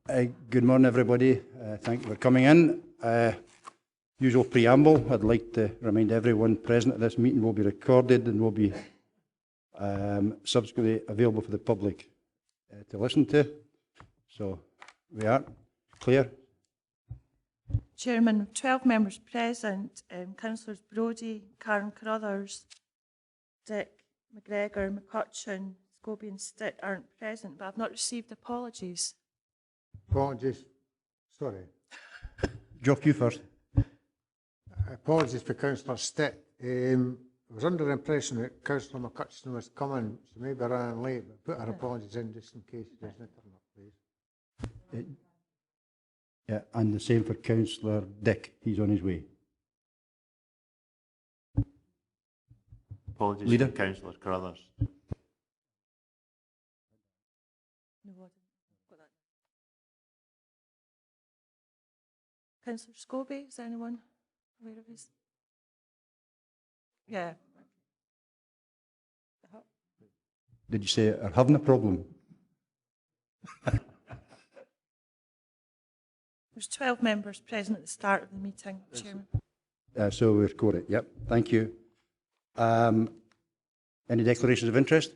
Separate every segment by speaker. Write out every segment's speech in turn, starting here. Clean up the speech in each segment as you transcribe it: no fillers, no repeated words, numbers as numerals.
Speaker 1: Good morning, everybody. Thank you for coming in. Usual preamble, I'd like to remind everyone present at this meeting will be recorded and will be subsequently available for the public to listen to. So, we are. Claire?
Speaker 2: Chairman, 12 members present, Councillors Brodie, Karen Carruthers, Dick, McGregor, McCutcheon, Scobie and Stitt aren't present, but I've not received apologies.
Speaker 3: Apologies. Sorry.
Speaker 1: Jock, you first.
Speaker 3: Apologies for Councillor Stitt. I was under the impression that Councillor McCutcheon was coming, so maybe I ran late, but put her apologies in just in case he doesn't turn up, please.
Speaker 1: Yeah, and the same for Councillor Dick. He's on his way.
Speaker 4: Apologies
Speaker 1: Leader.
Speaker 4: to Councillor Carruthers.
Speaker 2: No, I didn't. Got that. Councillor Scobie, is anyone aware of his? Yeah.
Speaker 1: Did you say are having a problem?
Speaker 2: There's 12 members present at the start of the meeting, Chairman.
Speaker 1: So we've got it. Yep. Thank you. Any declarations of interest?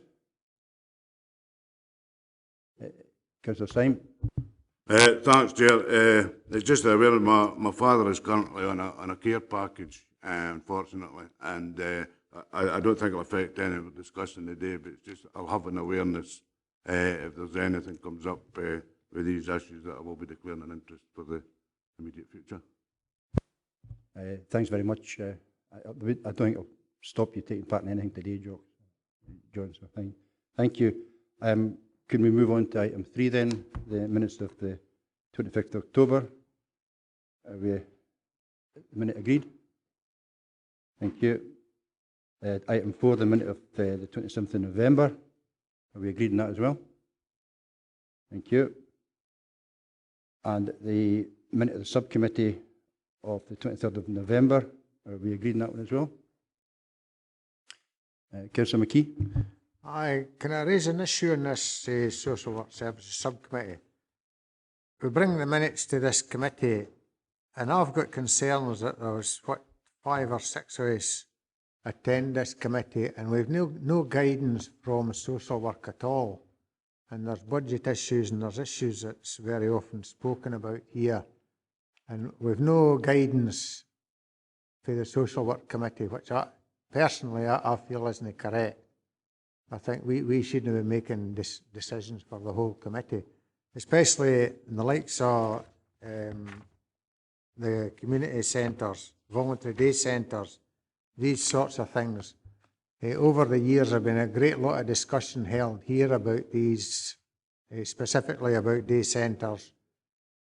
Speaker 1: Councillor Syme.
Speaker 5: Thanks, Chair. It's just aware my father is currently on a care package, unfortunately, and I don't think it'll affect any of the discussion today, but it's just I'll have an awareness if there's anything comes up with these issues that I will be declaring an interest for the immediate future.
Speaker 1: Thanks very much. I don't think I'll stop you taking part in anything today, John. So thank you. Can we move on to item 3 then, the minutes of the 25th of October? Are we the minute agreed? Thank you. Item 4, the minute of the 27th of November. Are we agreed on that as well? Thank you. And the minute of the subcommittee of the 23rd of November. Are we agreed on that one as well? Councillor McKee?
Speaker 3: Can I raise an issue on this Social Work Services Subcommittee? We bring the minutes to this committee, and I've got concerns that there was, 5 or 6 of us attend this committee, and we've no guidance from social work at all. And there's budget issues, and there's issues that's very often spoken about here. And we've no guidance for the Social Work Committee, which personally I feel isn't correct. I think we shouldn't be making decisions for the whole committee, especially in the likes of the community centres, voluntary day centres, these sorts of things. Over the years, there have been a great lot of discussion held here about these, specifically about day centres.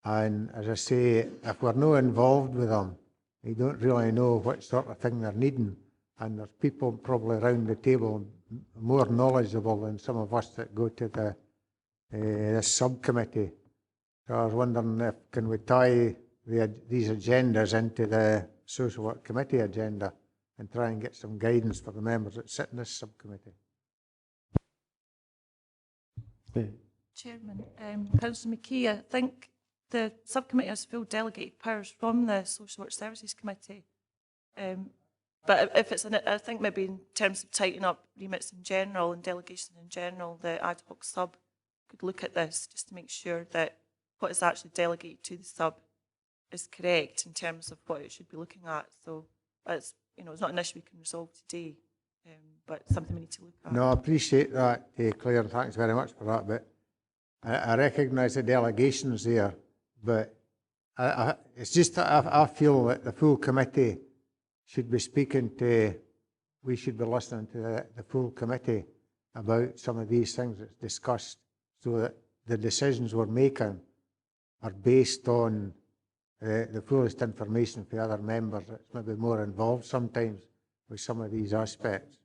Speaker 3: And as I say, if we're not involved with them, we don't really know what sort of thing they're needing. And there's people probably around the table more knowledgeable than some of us that go to the this subcommittee. So I was wondering if can we tie these agendas into the Social Work Committee agenda and try and get some guidance for the members that sit in this subcommittee.
Speaker 2: Chairman, Councillor McKee, I think the subcommittee has full delegated powers from the Social Work Services Committee. But if it's, I think maybe in terms of tightening up remits in general and delegation in general, the ad hoc sub could look at this just to make sure that what is actually delegated to the sub is correct in terms of what it should be looking at. So it's, it's not an issue we can resolve today, but something we need to look at.
Speaker 3: No, I appreciate that, Claire, and thanks very much for that. But I recognise the delegations there, but it's just that I feel that the full committee should be speaking to, we should be listening to the full committee about some of these things that's discussed, so that the decisions we're making are based on the fullest information for other members that's maybe more involved sometimes with some of these aspects.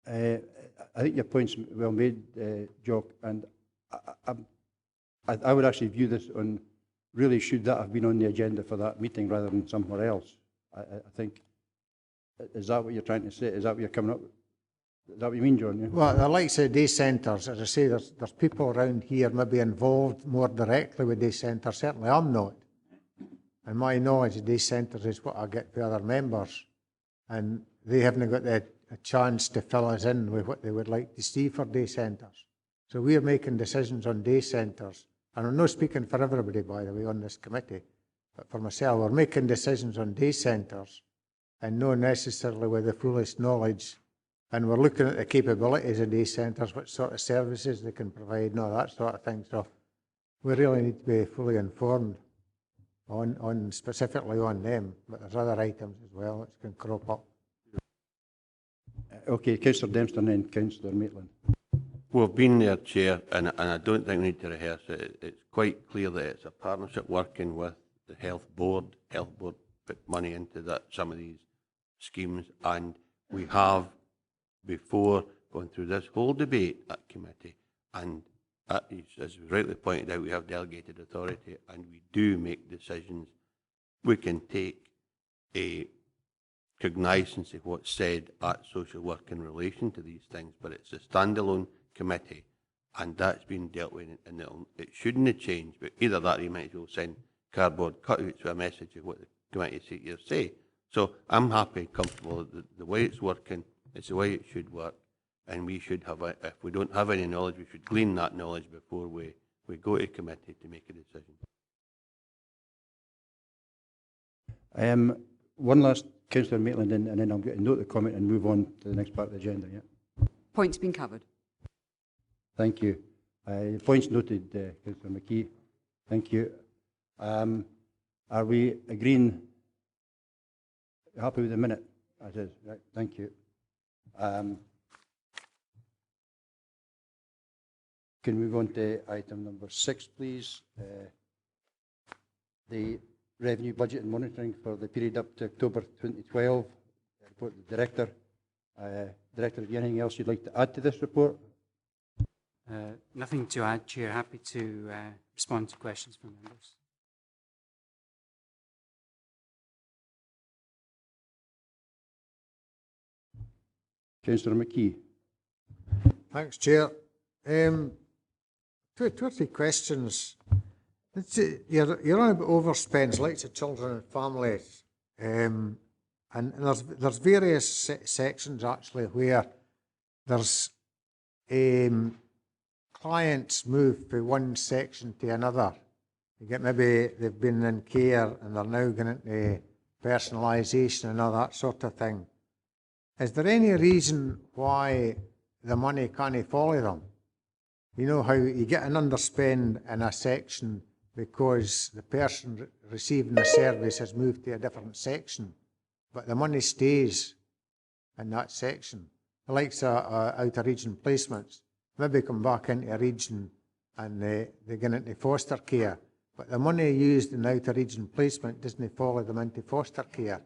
Speaker 1: I think your point's well made, Jock, and I would actually view this on, really should that have been on the agenda for that meeting rather than somewhere else? I think, is that what you're trying to say? Is that what you're coming up with? Is that what you mean, John? Yeah?
Speaker 3: Well, the likes of day centres, as I say, there's people around here maybe involved more directly with day centres. Certainly I'm not. And my knowledge of day centres is what I get for other members. And they haven't got a chance to fill us in with what they would like to see for day centres. So we're making decisions on day centres. And I'm not speaking for everybody, by the way, on this committee, but for myself, we're making decisions on day centres and not necessarily with the fullest knowledge. And we're looking at the capabilities of day centres, what sort of services they can provide and all that sort of thing. So we really need to be fully informed on specifically on them, but there's other items as well that can crop up.
Speaker 1: Okay, Councillor Dempster and then Councillor Maitland.
Speaker 4: We've been there, Chair, and I don't think we need to rehearse it. It's quite clear that it's a partnership working with the Health Board. Health Board put money into that, some of these schemes, and we have before gone through this whole debate at committee, and as was rightly pointed out, we have delegated authority and we do make decisions. We can take a cognizance of what's said at social work in relation to these things, but it's a standalone committee and that's been dealt with, and it shouldn't have changed, but either that or you might as well send cardboard cutouts with a message of what the committee here say. So I'm happy and comfortable that the way it's working, it's the way it should work, and we should have, if we don't have any knowledge, we should glean that knowledge before we go to committee to make a decision.
Speaker 1: One last, Councillor Maitland, and then I'm going to note the comment and move on to the next part of the agenda. Yeah.
Speaker 6: Point's been covered.
Speaker 1: Thank you. Points noted, Councillor McKee. Thank you. Are we agreeing? Happy with the minute? As is, right? Thank you. Can we move on to item number 6, please? The revenue budget and monitoring for the period up to October 2012. Report the Director. Director, have you anything else you'd like to add to this report?
Speaker 7: Nothing to add, Chair. Happy to respond to questions from members.
Speaker 1: Councillor McKee.
Speaker 3: Thanks, Chair. Two or three questions. You're on about overspends, like to children and families, and there's various sections actually where there's clients move from one section to another. You get maybe they've been in care and they're now going into personalisation and all that sort of thing. Is there any reason why the money can't follow them? You know how you get an underspend in a section because the person receiving the service has moved to a different section, but the money stays in that section. The likes of out-of-region placements, maybe come back into a region and they get into foster care, but the money used in out-of-region placement doesn't follow them into foster care.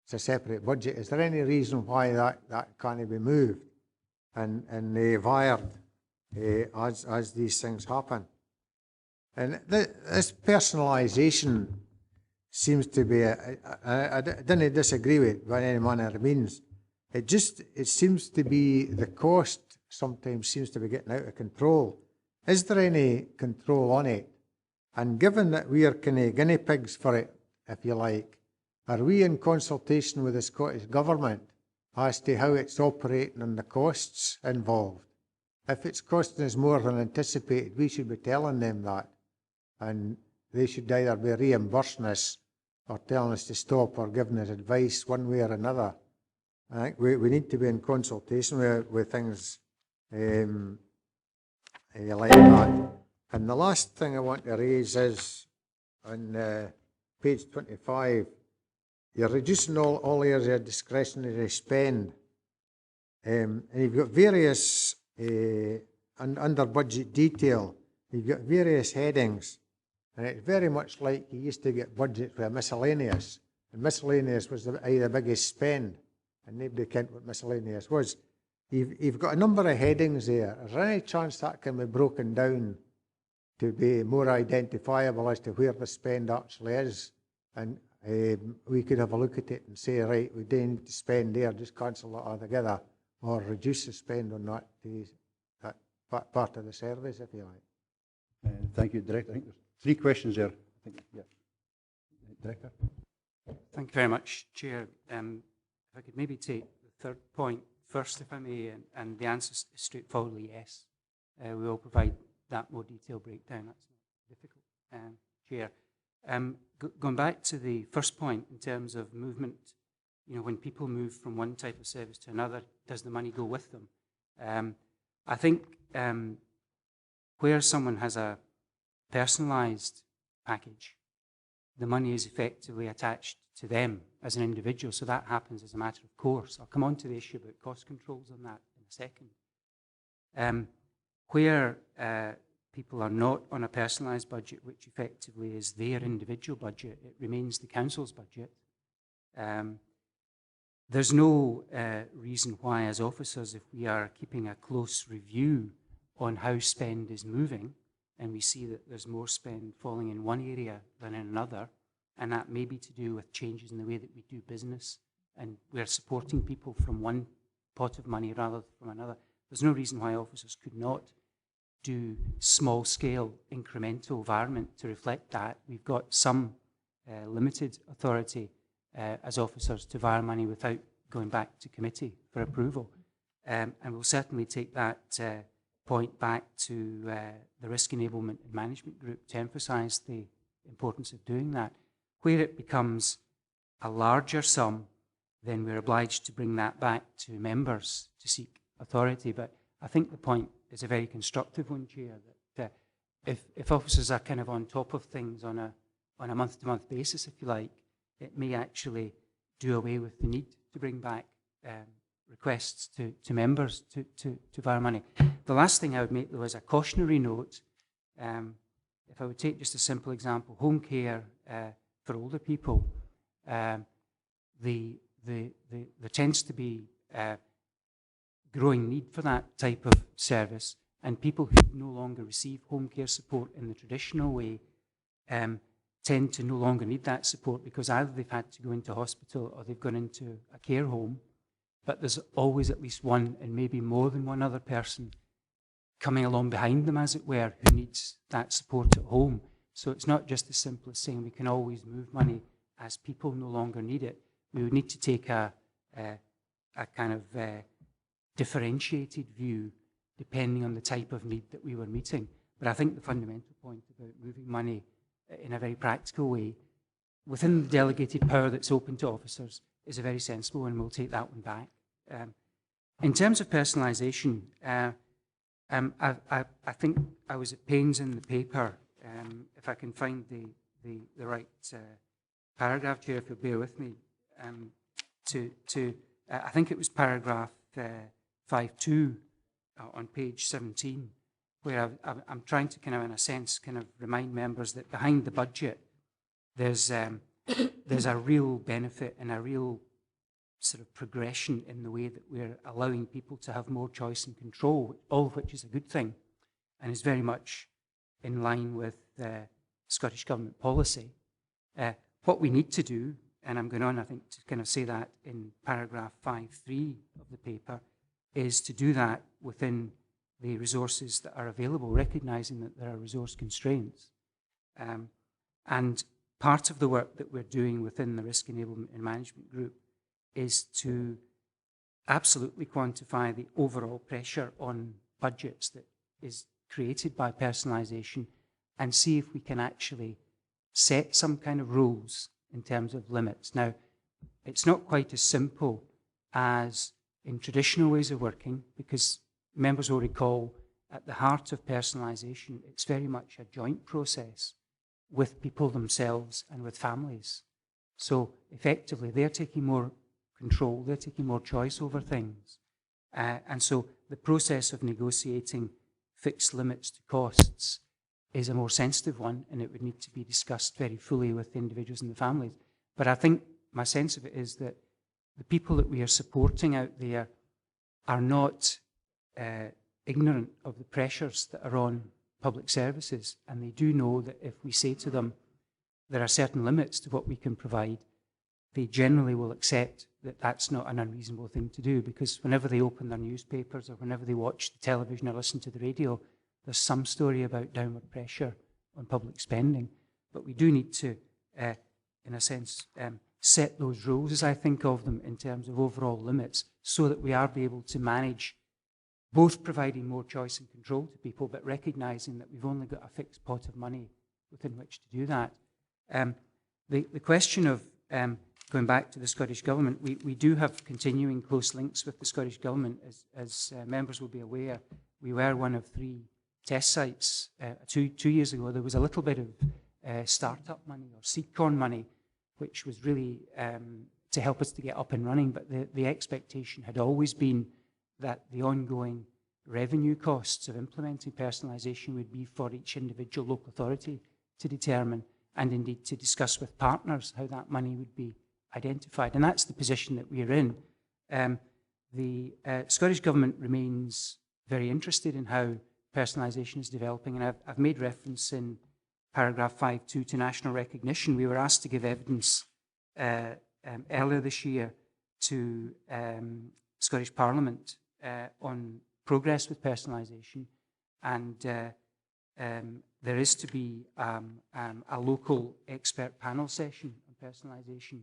Speaker 3: It's a separate budget. Is there any reason why that can't be moved and wired as these things happen? And this personalisation seems to be, I didn't disagree with it by any manner of means. It seems to be, the cost sometimes seems to be getting out of control. Is there any control on it? And given that we are kind of guinea pigs for it, if you like, are we in consultation with the Scottish Government as to how it's operating and the costs involved? If it's costing us more than anticipated, we should be telling them that. And they should either be reimbursing us or telling us to stop or giving us advice one way or another. I think we need to be in consultation with things like that. And the last thing I want to raise is on page 25, you're reducing all areas of discretionary spend. And you've got various, under budget detail, you've got various headings. And it's very much like you used to get budgets with miscellaneous. And miscellaneous was the biggest spend. And nobody knew what miscellaneous was. You've got a number of headings there. Is there any chance that can be broken down to be more identifiable as to where the spend actually is? And we could have a look at it and say, right, we don't need to spend there, just cancel it altogether. or reduce the spend on that part of the service, if you like.
Speaker 1: Thank you, Director. I think there's 3 questions there. I think, yeah. Director?
Speaker 7: Thank you very much, Chair. If I could maybe take the third point first, if I may, and the answer is straightforwardly yes. We will provide that more detailed breakdown. That's not difficult, Chair. Going back to the first point in terms of movement, when people move from one type of service to another, does the money go with them? I think where someone has a personalised package, the money is effectively attached to them as an individual, so that happens as a matter of course. I'll come on to the issue about cost controls on that in a second. Where people are not on a personalised budget, which effectively is their individual budget, it remains the council's budget. There's no reason why, as officers, if we are keeping a close review on how spend is moving, and we see that there's more spend falling in one area than in another, and that may be to do with changes in the way that we do business, and we're supporting people from one pot of money rather than from another. There's no reason why officers could not do small-scale incremental environment to reflect that. We've got some limited authority as officers to vary money without going back to committee for approval. And we'll certainly take that point back to the Risk Enablement and Management Group to emphasise the importance of doing that. Where it becomes a larger sum, then we're obliged to bring that back to members to seek authority. But I think the point is a very constructive one, Chair, that if officers are kind of on top of things on a month-to-month basis, if you like, it may actually do away with the need to bring back requests to members to vary money. The last thing I would make, though, is a cautionary note. If I would take just a simple example, home care for older people, there tends to be growing need for that type of service, and people who no longer receive home care support in the traditional way tend to no longer need that support because either they've had to go into hospital or they've gone into a care home, but there's always at least one and maybe more than one other person coming along behind them, as it were, who needs that support at home. So it's not just as simple as saying we can always move money as people no longer need it. We would need to take a kind of differentiated view depending on the type of need that we were meeting. But I think the fundamental point about moving money in a very practical way within the delegated power that's open to officers is a very sensible one, and we'll take that one back. In terms of personalisation, I think I was at pains in the paper, if I can find the right paragraph, Chair, if you'll bear with me, I think it was paragraph 5.2 on page 17, where I'm trying to kind of, in a sense, kind of remind members that behind the budget, there's a real benefit and a real sort of progression in the way that we're allowing people to have more choice and control, all of which is a good thing and is very much in line with Scottish Government policy. What we need to do, and I'm going on, I think, to kind of say that in paragraph 5.3 of the paper, is to do that within the resources that are available, recognising that there are resource constraints. And part of the work that we're doing within the Risk Enablement and Management Group is to absolutely quantify the overall pressure on budgets that is created by personalisation and see if we can actually set some kind of rules in terms of limits. Now, it's not quite as simple as in traditional ways of working, because members will recall at the heart of personalisation, it's very much a joint process with people themselves and with families. So effectively, they're taking more control, they're taking more choice over things. And so the process of negotiating fixed limits to costs is a more sensitive one, and it would need to be discussed very fully with the individuals and the families. But I think my sense of it is that the people that we are supporting out there are not ignorant of the pressures that are on public services, and they do know that if we say to them there are certain limits to what we can provide, they generally will accept that that's not an unreasonable thing to do, because whenever they open their newspapers or whenever they watch the television or listen to the radio, there's some story about downward pressure on public spending. But we do need to, in a sense, set those rules, as I think of them, in terms of overall limits, so that we are able to manage both providing more choice and control to people, but recognising that we've only got a fixed pot of money within which to do that. The question of going back to the Scottish Government, we do have continuing close links with the Scottish Government. As members will be aware, we were one of 3 test sites. 2 years ago, there was a little bit of start-up money or seed-con money, which was really to help us to get up and running. But the expectation had always been that the ongoing revenue costs of implementing personalisation would be for each individual local authority to determine, and indeed to discuss with partners how that money would be identified. And that's the position that we're in. The Scottish Government remains very interested in how personalisation is developing, and I've made reference in paragraph 5.2 to national recognition. We were asked to give evidence earlier this year to Scottish Parliament on progress with personalisation, and there is to be a local expert panel session on personalisation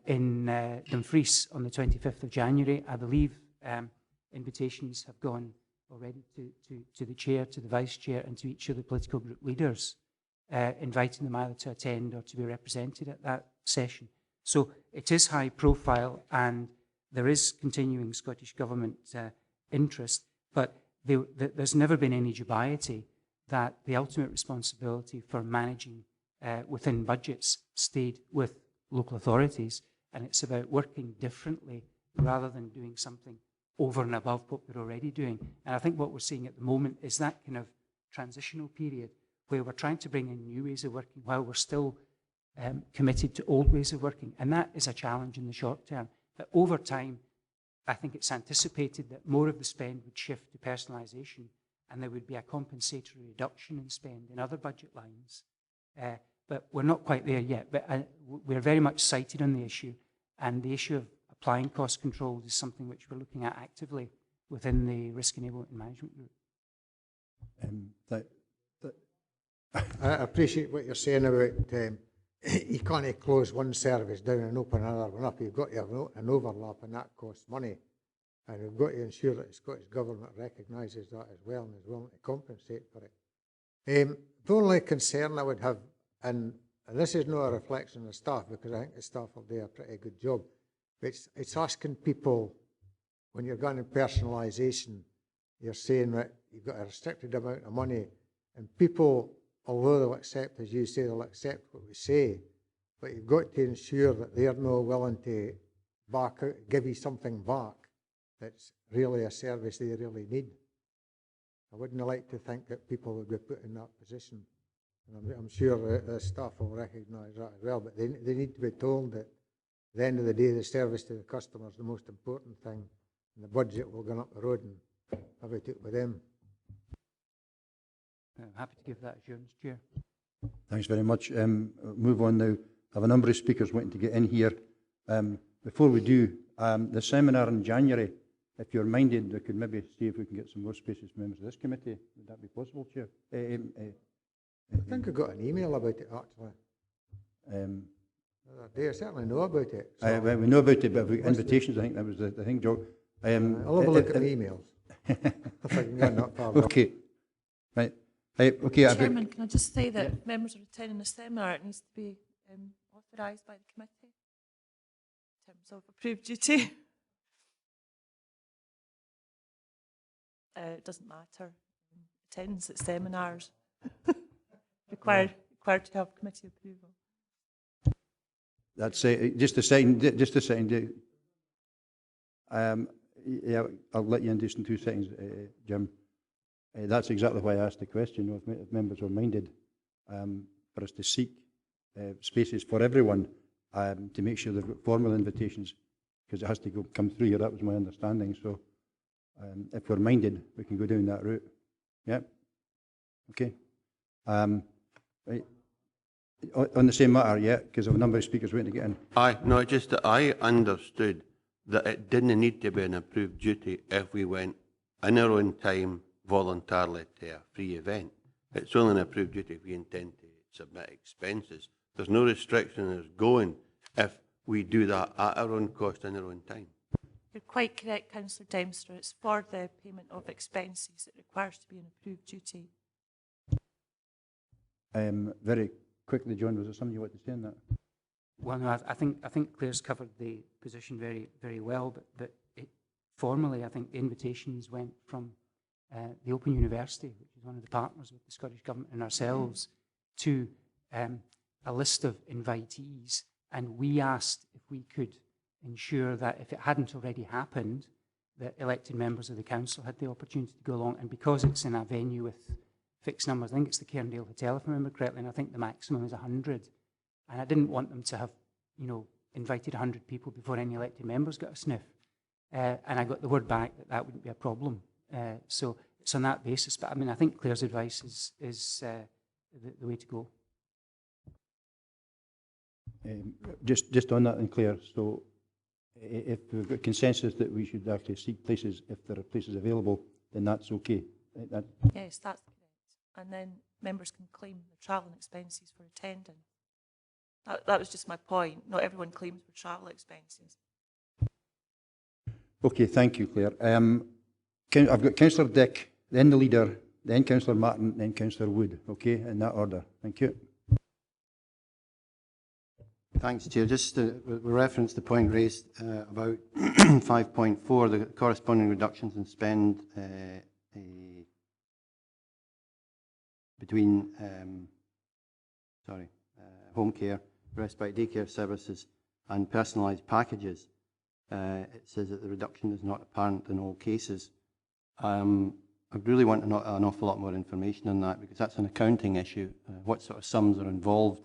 Speaker 7: in Dumfries on the 25th of January. I believe invitations have gone already to the chair, to the vice chair, and to each of the political group leaders, inviting them either to attend or to be represented at that session. So it is high profile, and there is continuing Scottish Government interest, but there's never been any dubiety that the ultimate responsibility for managing within budgets stayed with local authorities, and it's about working differently rather than doing something over and above what we're already doing. And I think what we're seeing at the moment is that kind of transitional period where we're trying to bring in new ways of working while we're still committed to old ways of working. And that is a challenge in the short term. But over time, I think it's anticipated that more of the spend would shift to personalisation, and there would be a compensatory reduction in spend in other budget lines. But we're not quite there yet. But we're very much sighted on the issue, and the issue of applying cost controls is something which we're looking at actively within the Risk Enablement and Management Group.
Speaker 3: I appreciate what you're saying about you can't close one service down and open another one up. You've got to have an overlap, and that costs money. And we've got to ensure that the Scottish Government recognises that as well and is willing to compensate for it. The only concern I would have, and this is not a reflection of the staff, because I think the staff will do a pretty good job, but it's asking people, when you're going to personalisation, you're saying that you've got a restricted amount of money, and people, although they'll accept, as you say, they'll accept what we say, but you've got to ensure that they're not willing to give you something back that's really a service they really need. I wouldn't like to think that people would be put in that position. And I'm sure the staff will recognise that as well, but they need to be told that at the end of the day, the service to the customer is the most important thing, and the budget will go up the road and have it with them.
Speaker 7: I'm happy to give that assurance, Chair.
Speaker 1: Thanks very much. Move on now. I have a number of speakers wanting to get in here. Before we do, the seminar in January, if you're minded, we could maybe see if we can get some more spaces for members of this committee. Would that be possible, Chair?
Speaker 3: I think I got an email about it, actually. I certainly know about it. So
Speaker 1: we know about it, but if we invitations, I think that was the thing, Joe.
Speaker 3: I'll have a look at the emails. If I can get that far.
Speaker 1: Okay. Right. Okay.
Speaker 2: Chairman, can I just say that members are attending the seminar, it needs to be authorised by the committee in terms of approved duty. It doesn't matter. Attendance at seminars required to have committee approval.
Speaker 1: That's just a second. Yeah, I'll let you introduce in 2 seconds, Jim. That's exactly why I asked the question, if members were minded for us to seek spaces for everyone to make sure they've got formal invitations, because it has to come through here. That was my understanding. So if we're minded, we can go down that route. Yeah. Okay. Right. On the same matter, yeah, because of a number of speakers waiting to get in.
Speaker 4: Aye, no, it's just that I understood that it didn't need to be an approved duty if we went in our own time voluntarily to a free event. It's only an approved duty if we intend to submit expenses. There's no restriction in us going if we do that at our own cost in our own time.
Speaker 2: You're quite correct, Councillor Dempster. It's for the payment of expenses. It requires to be an approved duty.
Speaker 1: Very quickly, John, was there something you wanted to say on that?
Speaker 7: Well, no, I think Claire's covered the position very, very well, but formally, I think the invitations went from the Open University, which is one of the partners with the Scottish Government and ourselves, to a list of invitees, and we asked if we could ensure that if it hadn't already happened, that elected members of the council had the opportunity to go along, and because it's in a venue with fixed numbers, I think it's the Cairndale Hotel, if I remember correctly, and I think the maximum is 100, and I didn't want them to have, invited 100 people before any elected members got a sniff, and I got the word back that that wouldn't be a problem. So it's on that basis, but I mean, I think Claire's advice is the way to go.
Speaker 1: Just on that, and Claire, so if we've got consensus that we should actually seek places, if there are places available, then that's okay.
Speaker 2: Yes, that's correct. And then members can claim the travel expenses for attending. That was just my point. Not everyone claims for travel expenses.
Speaker 1: Okay, thank you, Claire. I've got Councillor Dick, then the leader, then Councillor Martin, then Councillor Wood. Okay, in that order. Thank you.
Speaker 6: Thanks, Chair. Just to reference the point raised about 5.4, the corresponding reductions in spend between home care, respite daycare services and personalised packages. It says that the reduction is not apparent in all cases. I really want an awful lot more information on that, because that's an accounting issue. What sort of sums are involved?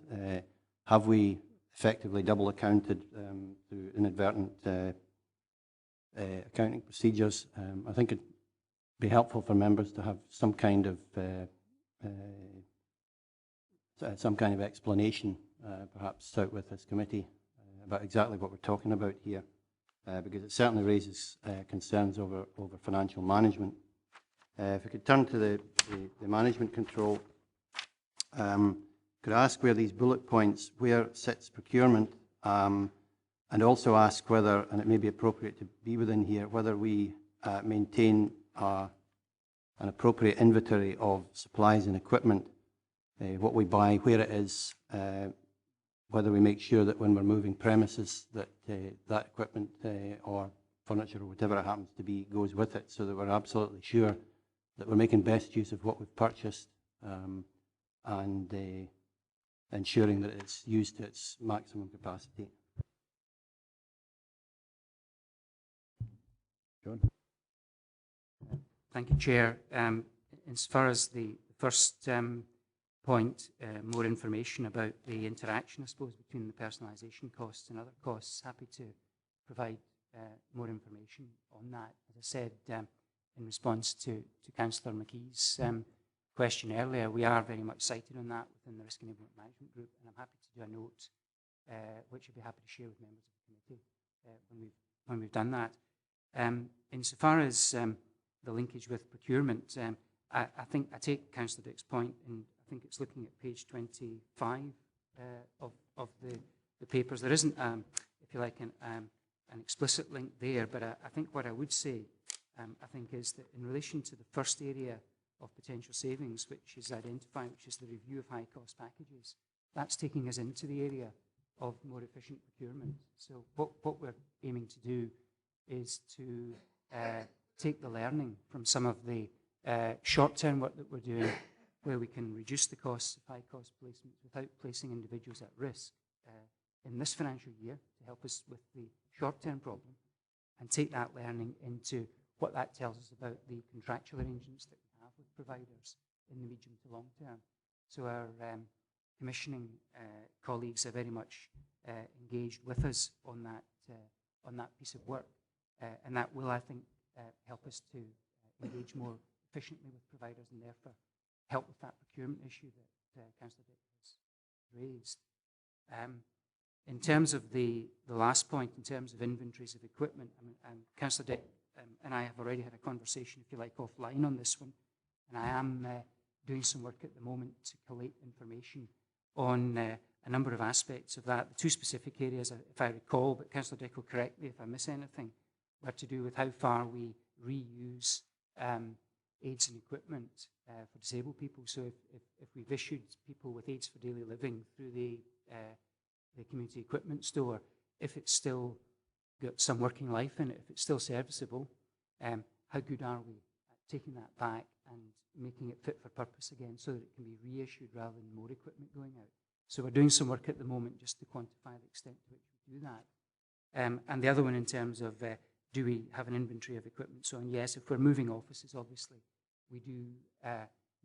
Speaker 6: Have we effectively double accounted through inadvertent accounting procedures? I think it'd be helpful for members to have some kind of explanation, perhaps out with this committee, about exactly what we're talking about here, because it certainly raises concerns over financial management. If we could turn to the management control, could I ask where these bullet points, where sits procurement, and also ask whether, and it may be appropriate to be within here, whether we maintain an appropriate inventory of supplies and equipment, what we buy, where it is, whether we make sure that when we're moving premises that that equipment or furniture or whatever it happens to be goes with it, so that we're absolutely sure that we're making best use of what we've purchased, and ensuring that it's used to its maximum capacity.
Speaker 1: John?
Speaker 7: Thank you, Chair. As far as the first point, more information about the interaction, I suppose, between the personalisation costs and other costs, happy to provide more information on that. As I said, in response to Councillor McKee's question earlier, we are very much cited on that within the Risk Enablement Management Group, and I'm happy to do a note, which I'd be happy to share with members of the committee when we've done that. Insofar as the linkage with procurement, I think I take Councillor Dick's point, and I think it's looking at page 25 of the papers. There isn't, if you like, an explicit link there, but I think what I would say, I think, is that in relation to the first area of potential savings, which is identifying, which is the review of high-cost packages, that's taking us into the area of more efficient procurement. So what we're aiming to do is to take the learning from some of the short-term work that we're doing, where we can reduce the costs of high-cost placements without placing individuals at risk in this financial year to help us with the short-term problem, and take that learning into what that tells us about the contractual arrangements that we have with providers in the medium to long term. So our commissioning colleagues are very much engaged with us on that piece of work, and that will, I think, help us to engage more efficiently with providers, and therefore help with that procurement issue that Councillor Dick raised. In terms of the last point, in terms of inventories of equipment, Councillor Dick and I have already had a conversation, if you like, offline on this one, and I am doing some work at the moment to collate information on a number of aspects of that. The two specific areas, if I recall, but Councillor Dick will correct me if I miss anything, were to do with how far we reuse aids and equipment for disabled people. So if we've issued people with aids for daily living through the community equipment store, if it's still got some working life in it, if it's still serviceable, how good are we at taking that back and making it fit for purpose again so that it can be reissued rather than more equipment going out? So we're doing some work at the moment just to quantify the extent to which we do that. And the other one in terms of do we have an inventory of equipment? So, and yes, if we're moving offices, obviously, we do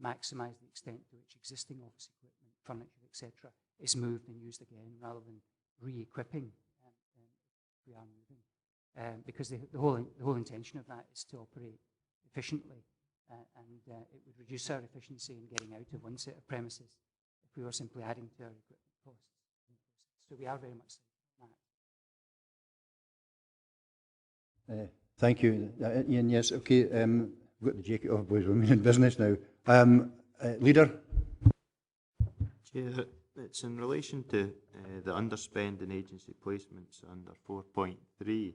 Speaker 7: maximise the extent to which existing office equipment, furniture, etc., is moved and used again rather than re-equipping if we are moving. Because the whole intention of that is to operate efficiently, and it would reduce our efficiency in getting out of one set of premises if we were simply adding to our equipment costs. So we are very much on that.
Speaker 1: Thank you, Ian. Yes, okay. We've got the jacket off, boys. We're in business now. Leader.
Speaker 8: Chair, it's in relation to the underspend in agency placements under 4.3.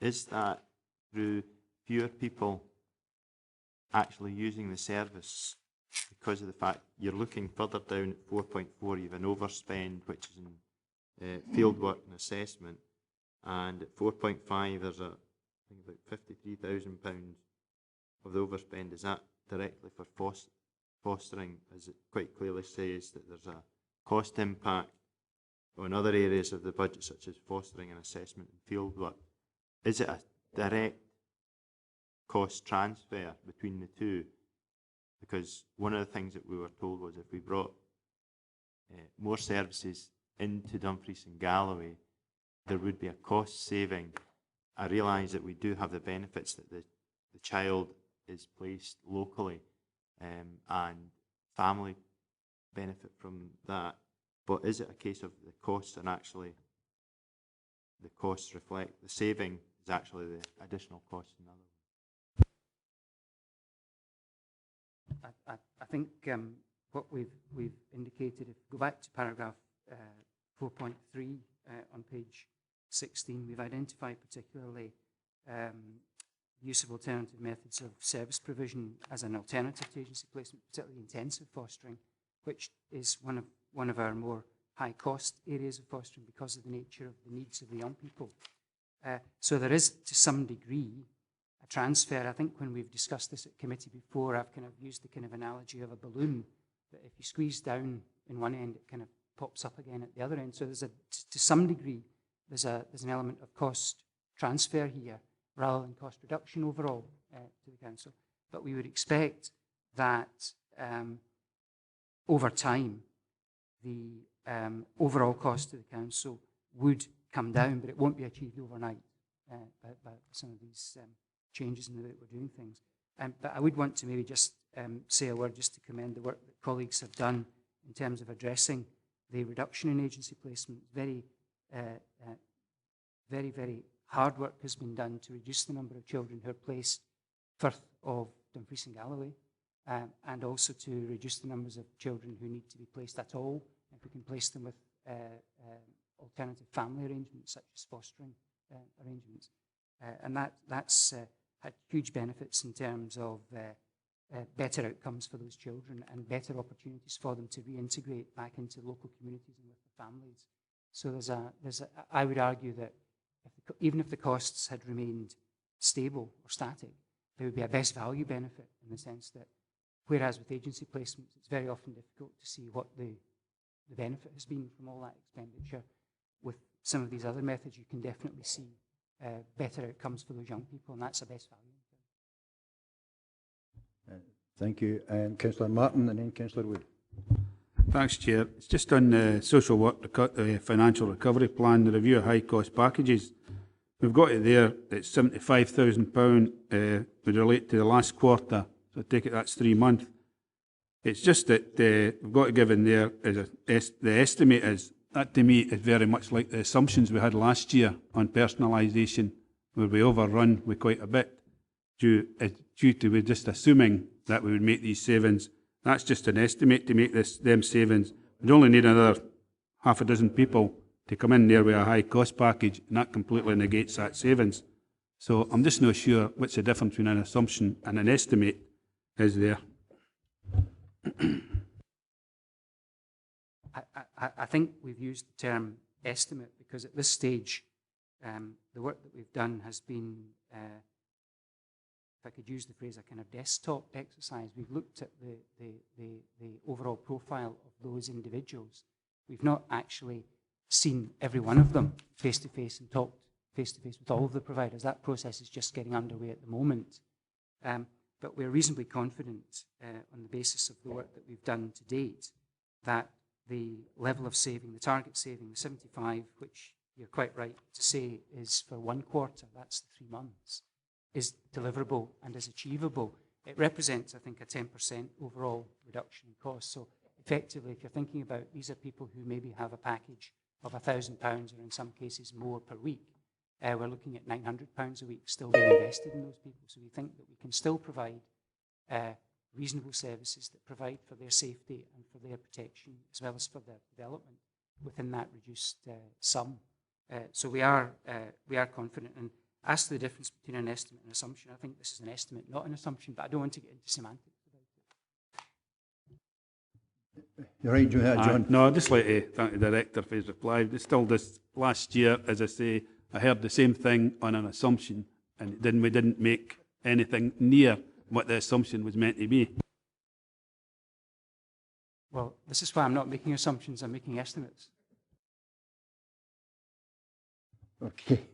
Speaker 8: Is that through fewer people actually using the service because of the fact you're looking further down at 4.4, you have an overspend which is in field work and assessment, and at 4.5 there's I think about £53,000 of the overspend. Is that directly for fostering, as it quite clearly says that there's a cost impact on other areas of the budget such as fostering and assessment and field work? Is it a direct cost transfer between the two? Because one of the things that we were told was if we brought more services into Dumfries and Galloway, there would be a cost saving. I realise that we do have the benefits that the child is placed locally and family benefit from that, but is it a case of the costs and actually the costs reflect the saving is actually the additional cost in other
Speaker 7: way? I think what we've indicated, if we go back to paragraph 4.3 on page 16, we've identified particularly use of alternative methods of service provision as an alternative to agency placement, particularly intensive fostering, which is one of our more high-cost areas of fostering because of the nature of the needs of the young people. So there is, to some degree, a transfer. I think when we've discussed this at committee before, I've kind of used the kind of analogy of a balloon, that if you squeeze down in one end, it kind of pops up again at the other end. So there's to some degree, there's an element of cost transfer here, rather than cost reduction overall to the council. But we would expect that over time, the overall cost to the council would come down, but it won't be achieved overnight by some of these changes in the way that we're doing things. But I would want to maybe just say a word just to commend the work that colleagues have done in terms of addressing the reduction in agency placement. Very, very hard work has been done to reduce the number of children who are placed firth of Dumfries and Galloway, and also to reduce the numbers of children who need to be placed at all, if we can place them with alternative family arrangements such as fostering arrangements. And that's had huge benefits in terms of better outcomes for those children and better opportunities for them to reintegrate back into local communities and with their families. So I would argue that even if the costs had remained stable or static, there would be a best value benefit in the sense that, whereas with agency placements, it's very often difficult to see what the benefit has been from all that expenditure. With some of these other methods, you can definitely see better outcomes for those young people, and that's a best value.
Speaker 1: Thank you. Councillor Martin and then Councillor Wood.
Speaker 9: Thanks, Chair. It's just on the social work financial recovery plan, the review of high cost packages. We've got it there. It's £75,000 would relate to the last quarter. So I take it that's 3 months. It's just that we've got to give in there as the estimate is. That to me is very much like the assumptions we had last year on personalisation, where we overrun with quite a bit due to we just assuming that we would make these savings. That's just an estimate to make them savings. We'd only need another half a dozen people to come in there with a high cost package, and that completely negates that savings. So I'm just not sure what's the difference between an assumption and an estimate is there.
Speaker 7: I think we've used the term estimate because at this stage, the work that we've done has been, if I could use the phrase, a kind of desktop exercise. We've looked at the overall profile of those individuals. We've not actually seen every one of them face to face and talked face to face with all of the providers. That process is just getting underway at the moment. But we're reasonably confident on the basis of the work that we've done to date that the level of saving, the target saving, the 75, which you're quite right to say is for 1 quarter, that's the 3 months, is deliverable and is achievable. It represents, I think, a 10% overall reduction in cost. So effectively, if you're thinking about these are people who maybe have a package of £1,000 or in some cases more per week, we're looking at £900 a week still being invested in those people. So we think that we can still provide reasonable services that provide for their safety and for their protection, as well as for their development within that reduced sum. So we are confident. And as to the difference between an estimate and assumption, I think this is an estimate, not an assumption, but I don't want to get into semantics about it.
Speaker 1: You're right, John.
Speaker 9: No, I'd just like to thank the Director for his reply. It's still this last year, as I say, I heard the same thing on an assumption, and we didn't make anything near what the assumption was meant to be.
Speaker 7: Well, this is why I'm not making assumptions, I'm making estimates.
Speaker 1: Okay.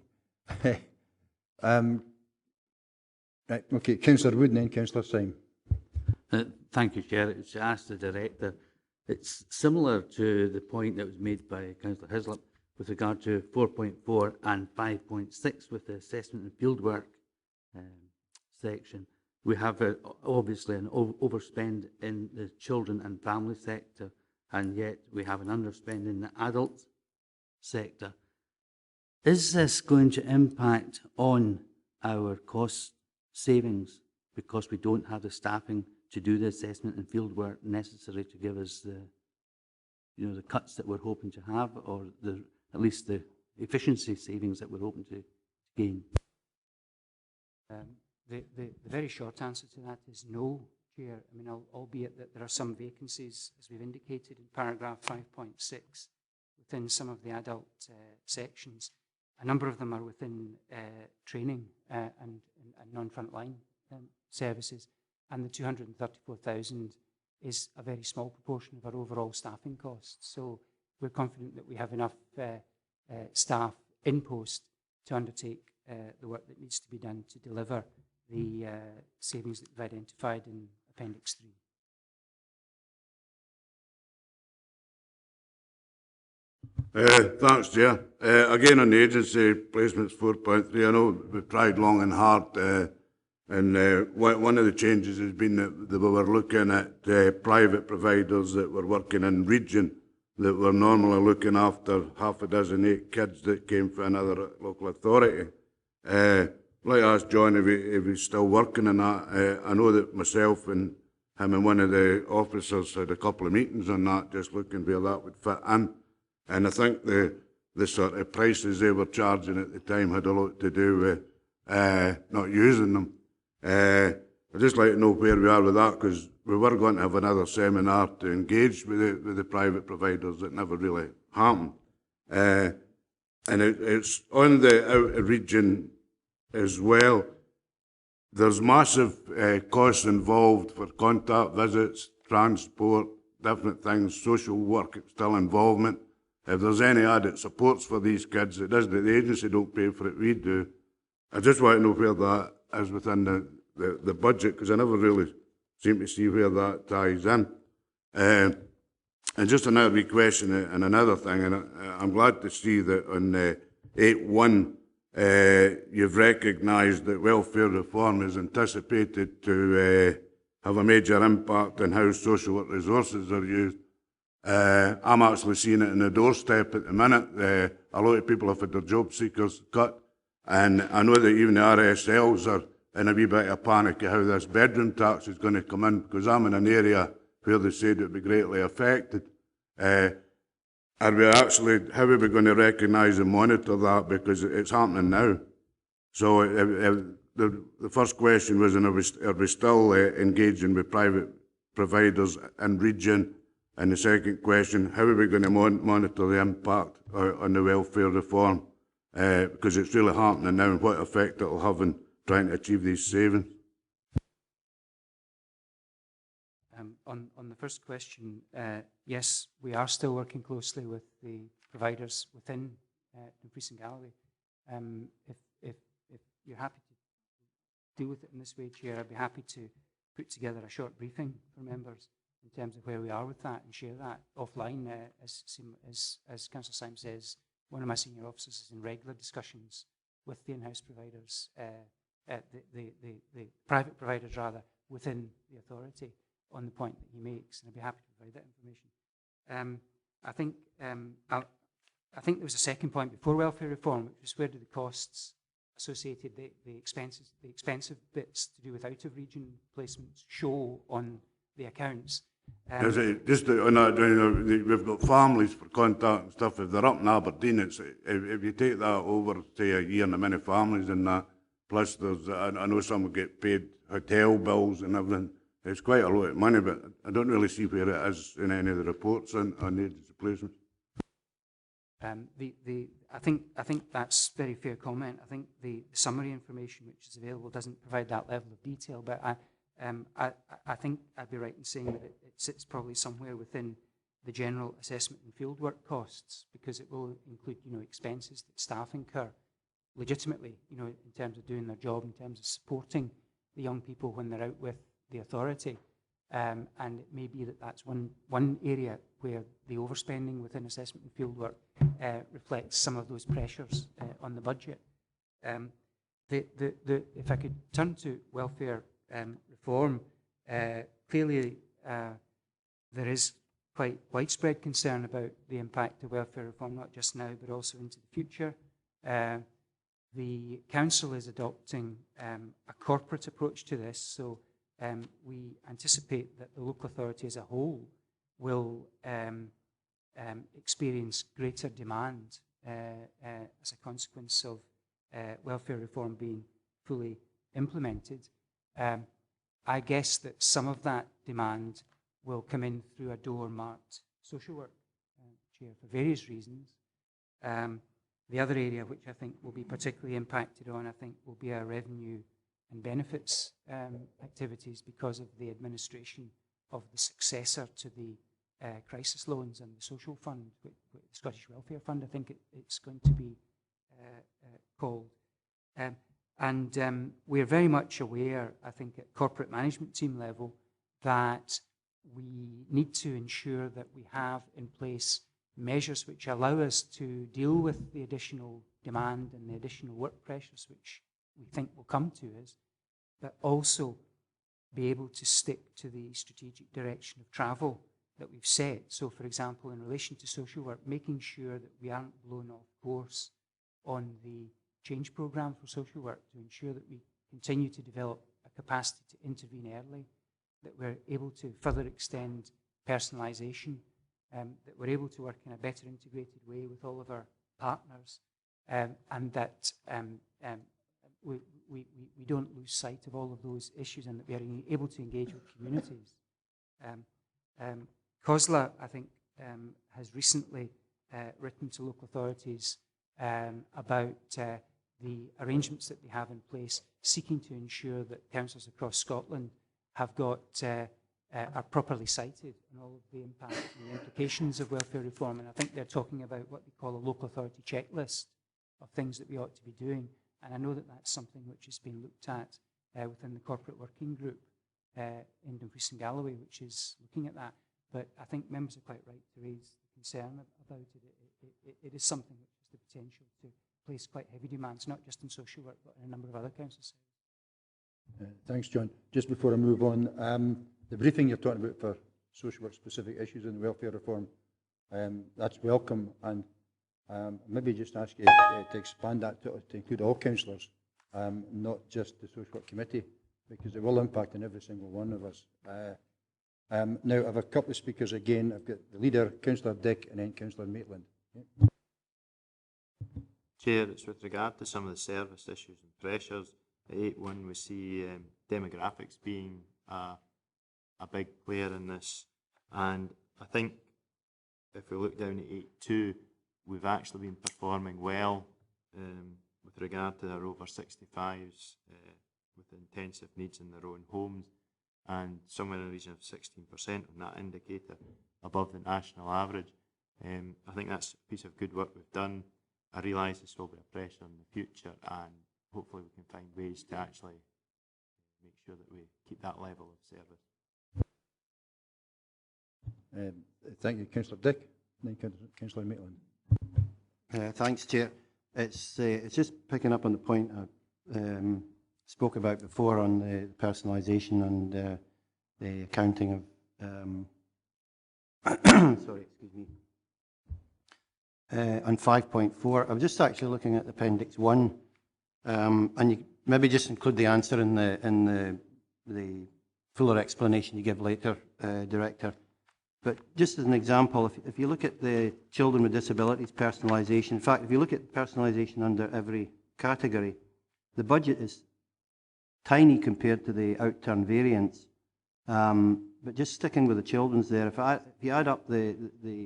Speaker 1: Right, okay, Councillor Wood and then Councillor Syme.
Speaker 10: Thank you, Chair. It's to ask the Director. It's similar to the point that was made by Councillor Hislop with regard to 4.4 and 5.6 with the assessment and fieldwork section. We have obviously an overspend in the children and family sector, and yet we have an underspend in the adult sector. Is this going to impact on our cost savings because we don't have the staffing to do the assessment and fieldwork necessary to give us the cuts that we're hoping to have, or at least the efficiency savings that we're hoping to gain?
Speaker 7: The very short answer to that is no, Chair. I mean, albeit that there are some vacancies, as we've indicated in paragraph 5.6, within some of the adult sections. A number of them are within training and non-frontline services, and the 234,000 is a very small proportion of our overall staffing costs. So we're confident that we have enough staff in post to undertake the work that needs to be done to deliver the savings that we've identified in Appendix 3.
Speaker 5: Thanks, Chair. Again, on the agency placements 4.3, I know we've tried long and hard, and one of the changes has been that we were looking at private providers that were working in region that were normally looking after half a dozen 8 kids that came from another local authority. I'd like to ask John if he's still working on that. I know that myself and him and one of the officers had a couple of meetings on that, just looking where that would fit in. And I think the sort of prices they were charging at the time had a lot to do with not using them. I'd just like to know where we are with that, because we were going to have another seminar to engage with the private providers that never really happened. And it's on the outer region as well. There's massive costs involved for contact visits, transport, different things, social work, still involvement. If there's any added supports for these kids, it isn't that the agency don't pay for it, we do. I just want to know where that is within the budget, because I never really seem to see where that ties in. And just another wee question and another thing, and I'm glad to see that on 8.1 you've recognised that welfare reform is anticipated to have a major impact on how social work resources are used. I'm actually seeing it in the doorstep at the minute. A lot of people have had their job seekers cut, and I know that even the RSLs are in a wee bit of panic of how this bedroom tax is going to come in, because I'm in an area where they said it would be greatly affected. How are we going to recognise and monitor that, because it's happening now? So the first question was, are we still engaging with private providers in region? And the second question, how are we going to monitor the impact on the welfare reform? Because it's really happening now, and what effect it will have in trying to achieve these savings.
Speaker 7: On the first question, yes, we are still working closely with the providers within Dumfries and Galloway. If you're happy to deal with it in this way, Chair, I'd be happy to put together a short briefing for members in terms of where we are with that and share that offline. As Councillor Syme says, one of my senior officers is in regular discussions with the in-house providers, the private providers rather, within the authority on the point that he makes, and I'd be happy to provide that information. I think there was a second point before welfare reform, which was where do the costs associated, the expensive bits to do with out-of-region placements show on the accounts.
Speaker 5: Just on that, we've got families for contact and stuff. If they're up in Aberdeen, if you take that over, say, a year and a many families in that, plus I know some will get paid hotel bills and everything. It's quite a lot of money, but I don't really see where it is in any of the reports on the agency placements.
Speaker 7: I think that's a very fair comment. I think the summary information which is available doesn't provide that level of detail, but I think I'd be right in saying that it sits probably somewhere within the general assessment and fieldwork costs, because it will include, expenses that staff incur legitimately, in terms of doing their job, in terms of supporting the young people when they're out with the authority. And it may be that that's one area where the overspending within assessment and fieldwork reflects some of those pressures on the budget. If I could turn to welfare reform, clearly there is quite widespread concern about the impact of welfare reform, not just now, but also into the future. The Council is adopting a corporate approach to this, so we anticipate that the local authority as a whole will experience greater demand as a consequence of welfare reform being fully implemented. I guess that some of that demand will come in through a door marked social work, Chair, for various reasons. The other area which I think will be particularly impacted on, I think, will be our revenue and benefits activities because of the administration of the successor to the crisis loans and the social fund, the Scottish Welfare Fund, I think it's going to be called. And we're very much aware, I think, at corporate management team level, that we need to ensure that we have in place measures which allow us to deal with the additional demand and the additional work pressures which we think will come to us, but also be able to stick to the strategic direction of travel that we've set. So, for example, in relation to social work, making sure that we aren't blown off course on the change programme for social work, to ensure that we continue to develop a capacity to intervene early, that we're able to further extend personalisation, that we're able to work in a better integrated way with all of our partners, and that we don't lose sight of all of those issues, and that we are able to engage with communities. COSLA, I think, has recently written to local authorities about the arrangements that they have in place, seeking to ensure that councils across Scotland have got are properly cited on all of the impacts and the implications of welfare reform. And I think they're talking about what they call a local authority checklist of things that we ought to be doing. And I know that that's something which has been looked at within the corporate working group in Dumfries and Galloway, which is looking at that. But I think members are quite right to raise concern about it. It is something which has the potential to place quite heavy demands, not just in social work, but in a number of other council sectors.
Speaker 1: Thanks, John. Just before I move on, the briefing you're talking about for social work specific issues in welfare reform, that's welcome, and maybe just ask you to expand that to include all councillors, not just the social work committee, because it will impact on every single one of us. Now, I have a couple of speakers again. I've got the leader, Councillor Dick, and then Councillor Maitland. Yeah.
Speaker 8: Chair, it's with regard to some of the service issues and pressures. At 8.1 we see demographics being a big player in this, and I think if we look down at 8.2, we've actually been performing well with regard to our over 65s with intensive needs in their own homes, and somewhere in the region of 16% on that indicator, above the national average. I think that's a piece of good work we've done. I realise this will be a pressure in the future, and hopefully we can find ways to actually make sure that we keep that level of service.
Speaker 1: Thank you, Councillor Dick, and then Councillor Maitland.
Speaker 6: Thanks, Chair. It's just picking up on the point I spoke about before on the personalisation and the accounting of, sorry, excuse me, on 5.4. I was just actually looking at Appendix 1, and you maybe just include the answer in the fuller explanation you give later, Director. But just as an example, if you look at the children with disabilities personalisation, in fact, if you look at personalisation under every category, the budget is tiny compared to the outturn variance. But just sticking with the children's there, if you add up the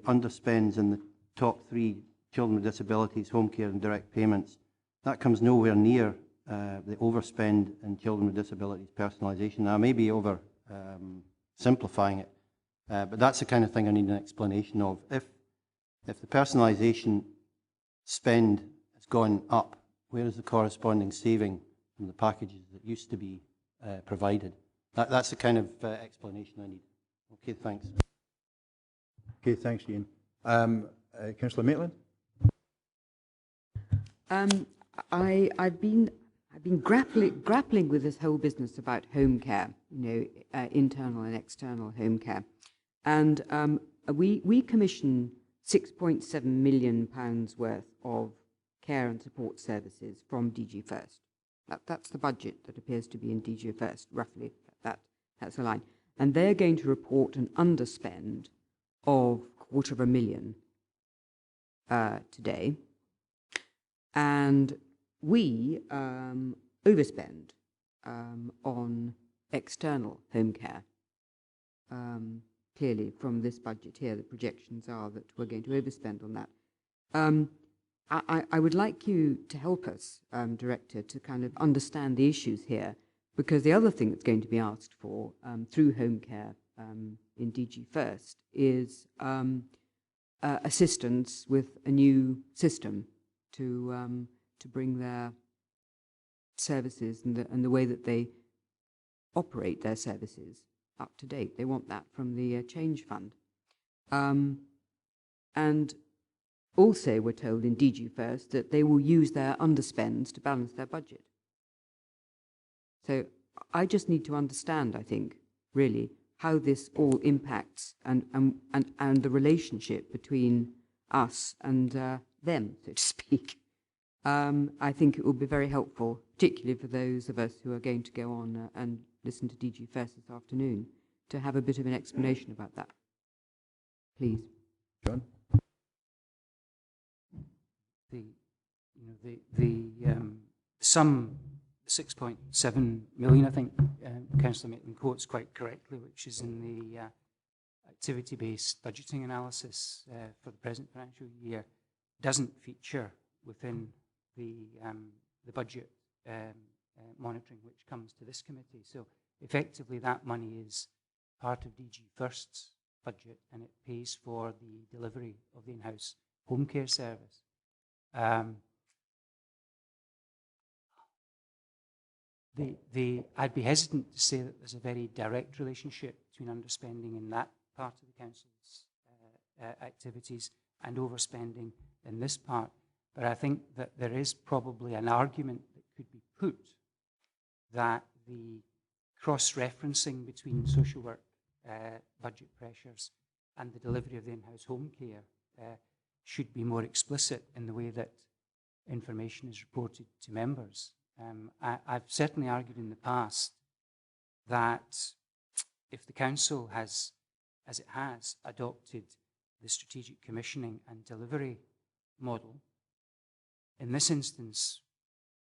Speaker 6: underspends in the top 3, children with disabilities, home care and direct payments, that comes nowhere near the overspend in children with disabilities personalisation. Now, I may be over simplifying it, but that's the kind of thing I need an explanation of. If the personalisation spend has gone up, where is the corresponding saving from the packages that used to be provided? That's the kind of explanation I need. Okay, thanks.
Speaker 1: Okay, thanks, Ian. Councillor Maitland.
Speaker 11: I've been grappling with this whole business about home care, internal and external home care, and we commission £6.7 million worth of care and support services from DG First. That's the budget that appears to be in DG First, roughly. That's the line, and they're going to report an underspend of £250,000 today, and we overspend on external home care. Clearly, from this budget here, the projections are that we're going to overspend on that. I would like you to help us, Director, to kind of understand the issues here, because the other thing that's going to be asked for through home care in DG First is assistance with a new system to bring their services and the way that they operate their services up to date. They want that from the Change Fund. And also we're told in DG First that they will use their underspends to balance their budget. So I just need to understand, I think, really, how this all impacts and the relationship between us and them, so to speak. I think it will be very helpful, particularly for those of us who are going to go on and listen to DG First this afternoon, to have a bit of an explanation about that. Please.
Speaker 1: John?
Speaker 7: The sum, 6.7 million, I think Councillor Maitland quotes quite correctly, which is in the activity-based budgeting analysis for the present financial year, doesn't feature within the budget monitoring which comes to this committee. So effectively that money is part of DG First's budget, and it pays for the delivery of the in-house home care service. I'd be hesitant to say that there's a very direct relationship between underspending in that part of the council's activities and overspending in this part. But I think that there is probably an argument that could be put that the cross-referencing between social work budget pressures and the delivery of the in-house home care should be more explicit in the way that information is reported to members. I've certainly argued in the past that if the council has, as it has, adopted the strategic commissioning and delivery model, in this instance,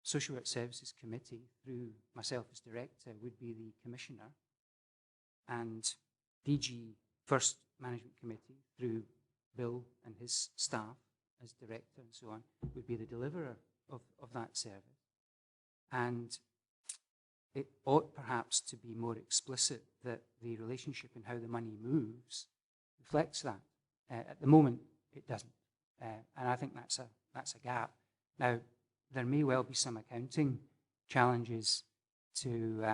Speaker 7: Social Work Services Committee, through myself as director, would be the commissioner, and DG First Management Committee, through Bill and his staff as director and so on, would be the deliverer of that service. And it ought perhaps to be more explicit that the relationship in how the money moves reflects that. At the moment, it doesn't. And I think that's a gap. Now, there may well be some accounting challenges to